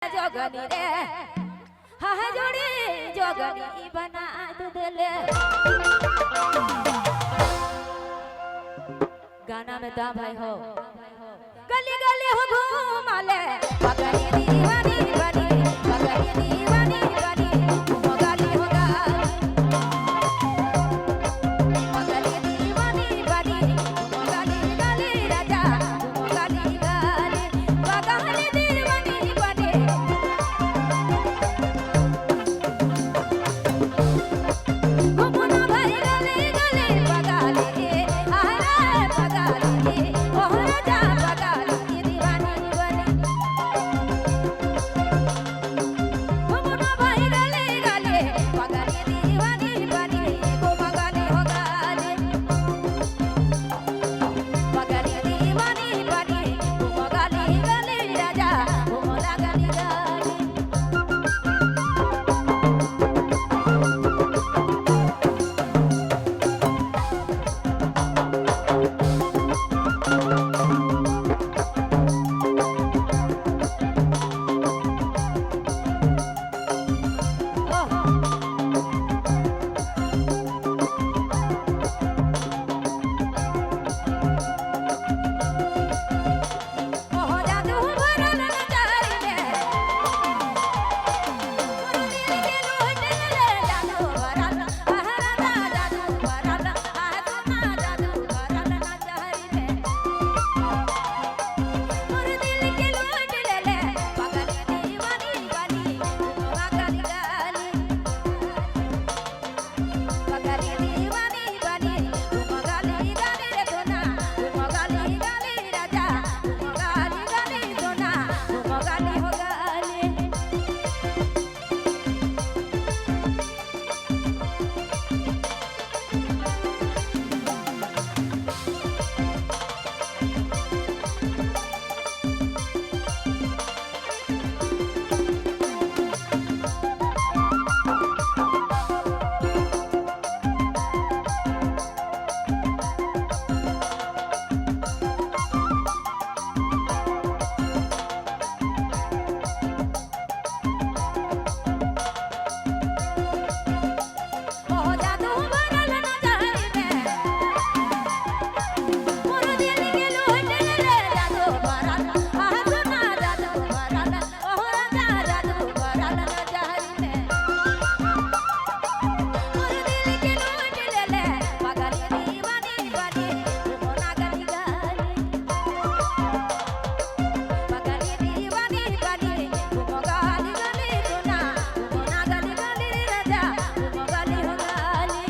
जोगनी रे हा जोड़ी जोगनी बना दे। गाना में दा भाई हो गली गली हो घूमाले पगली दीवानी बनी पगली दीवानी बनी मगाली हो पगली दीवानी बनी मगाली गली राजा मगाली गली पगली दीवानी बनी घूमना भाई गली गली पगली आए पगली ओ राजा पगली दीवानी बनी घूमना भाई गली गली पगली दीवानी बनी मगाली हो पगली दीवानी बनी मगाली गली राजा घूमना गली गली ओह जादू भरल नचारी में दिल के लूट ले जादू भरल आहरा जादू भरल आसमा जादू भरल नचारी में दिल के लूट ले पगली दीवानी बनी मगाली गली पगली दीवानी बनी मगाली गली रे सोना मगाली गली राजा मगाली गली सोना मगाली हो गली ओह जादू भरल नचारी में दिल के लूट ले जादू भरल आसमा जादू भरल ओह राजा जादू भरल नचारी में दिल के लूट ले पगली दीवानी बनी मगाली गली पगली दीवानी बनी मगाली गली सोना मगाली गली राजा मगाली हो गली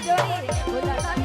जोड़ी भोला